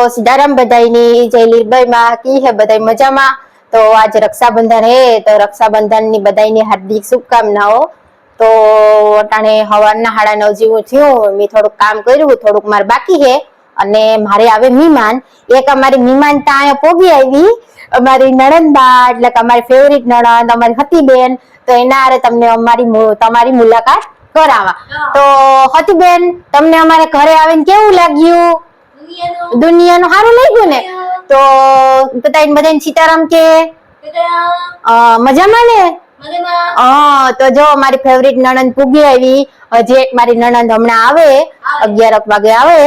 સીતાराम बधाईनी जय लीरबाई मां की है बधाई मजा में। तो आज रक्षाबंधन है तो रक्षाबंधन नी बधाईनी हार्दिक शुभकामनाओं। तो अटाणे हवारना 9:30 जेवुं थयुं, मैं थोड़ुं काम कर्युं, थोड़ुंक मारे बाकी है अने मारे आवे मेहमान। एक अमारी मेहमान ત્યાં પોગી આવી, અમારી નણંદબા એટલે કે અમારી ફેવરિટ નણંદ અમારી હતીબેન। તો એના હારે તમને તમારી મુલાકાત કરાવા। તો હતીબેન તમને અમારે ઘરે આવીને કેવું લાગ્યું? દુનિયાનું સારું લાગ્યું ને? તો બધાને સીતારામ કે મજામાં ને? તો જો મારી ફેવરિટ નણંદ પૂગી આવી। હજી એક મારી નણંદ હમણાં આવે 11 વાગે આવે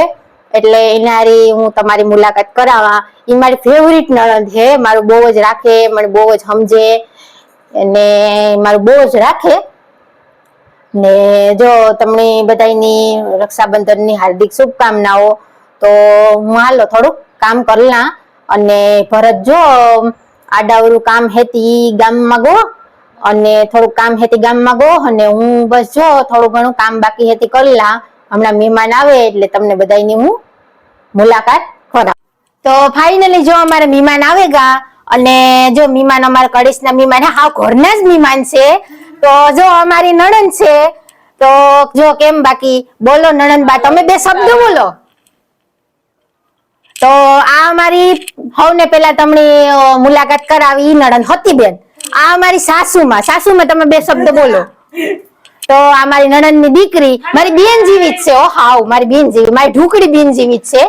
એટલે એનારી હું તમારી મુલાકાત કરાવા। ઈ મારી ફેવરિટ નણંદ છે, મારું બહુ જ રાખે, મને બહુ જ સમજે અને મારું બહુ જ રાખે ને। જો તમને બધાની રક્ષાબંધનની હાર્દિક શુભકામનાઓ। તો હું હાલો થોડુંક કામ કરલા અને ભરત જો આડાવરું કામ હેતી ગામમાં ગો અને થોડુંક કામ હેતી ગામમાં ગો અને હું બસ જો થોડું ઘણું કામ બાકી હેતી કરલા। હમણાં મહેમાન આવે એટલે તમને બધાની હું મુલાકાત કરાવ। તો ફાઇનલી જો અમારે મહેમાન આવેગા અને જો મહેમાન અમારા કડીશના મહેમાન હા ઘરના જ મહેમાન છે। તો જો અમારી નણંદ છે તો જો કેમ બાકી બોલો નણંદબા, તમે બે શબ્દ બોલો। તો આ અમારી સૌને પહેલા તમને મુલાકાત કરાવી ઈ નણંદ હતીબેન। આ અમારી સાસુમાં, સાસુમાં તમે બે શબ્દ બોલો। તો આ મારી નણંદની દીકરી મારી બેન જેવી જ છે, હાવ મારી બેન જેવી, મારી ઢુકડી બેન જેવી જ છે।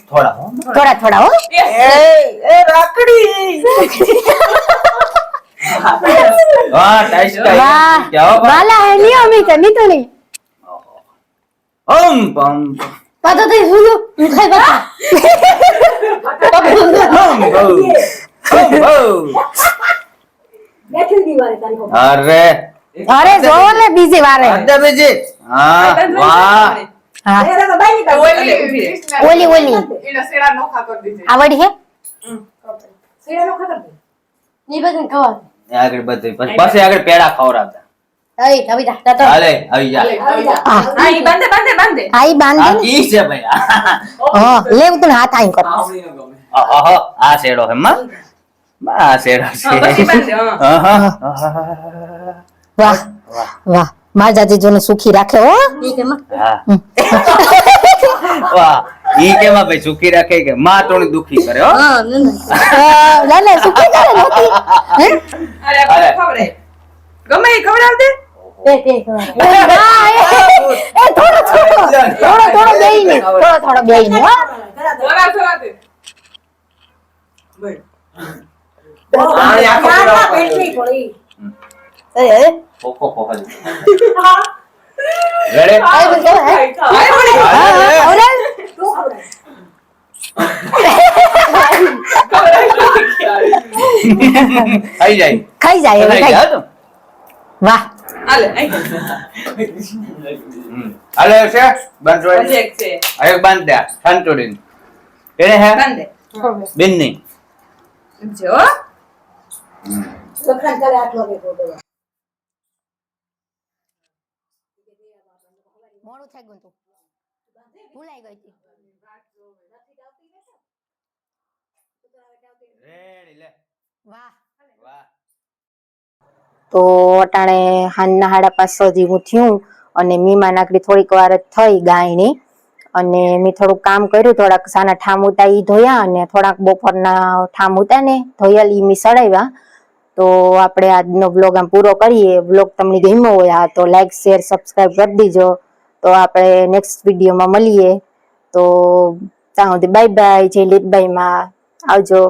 થોડા હો अरे अरे जो ले बीजी वारे अरे बीजी हां वाह ओली ओली इना सेड़ा नोखा कर दीजिए आवड़ी है सेड़ा नोखा कर दे ની બગન ખવા આગળ બધી પછી આગળ પેડા ખવરાવતા અઈ આવી જા તો હાલે આવી જા હા ઈ બાંધે આઈ બાંધે આ કી છે ભાઈ હા લેવ તું હાથ આઈ કર આહા આ શેડો હે માં આ શેડો છે પછી બાંધે વાહ વાહ માર જાજી જોને સુખી રાખે હો ઈ કે માં હા વાહ ઈ કે માં ભાઈ સુખી રાખે કે માં તોણી દુખી કરે હો હા ના સુખી કરે નથી હે અરે ખબરે ગમે ઈ ખવડાવ દે એ થોડો બેઈ ને થોડો બેઈ ને હો થોડા દે પાણી આખો બેટરી પડી એ કોકો કોકો રેડે આઈ બોલ ખાઈ જાય તો વાહ હાલે હાલે છે બંધ હોય હજી એક છે એક બંધ દે સંતુડીન એને હે બાંધે બિન્ની જો લખણ કરે આટલો કે બોલો મોડું થઈ ગયું તું ભૂલાઈ ગઈ હતી રેડી લે વાહ વાહ તો અટાણે હાંજના 5:30 જેવું થયું અને મીમા નાકડી થોડીક વાર જ થઈ ગાયની અને મેં થોડુંક કામ કર્યું, થોડાક સાના ઠામ ઉતા ઈ ધોયા અને થોડાક બપોરના ઠામ ઉતા ને ધોયેલ ઈ મેં સડાવ્યા. તો આપણે આજનો બ્લોગ આમ પૂરો કરીએ. બ્લોગ તમને ગમ્યો હોય તો લાઈક શેર સબસ્ક્રાઈબ કરી દીજો. તો આપણે નેક્સ્ટ વિડીયોમાં મળીએ. તો ત્યાં સુધી બાય બાય. જય લીટબાઈમાં આવજો.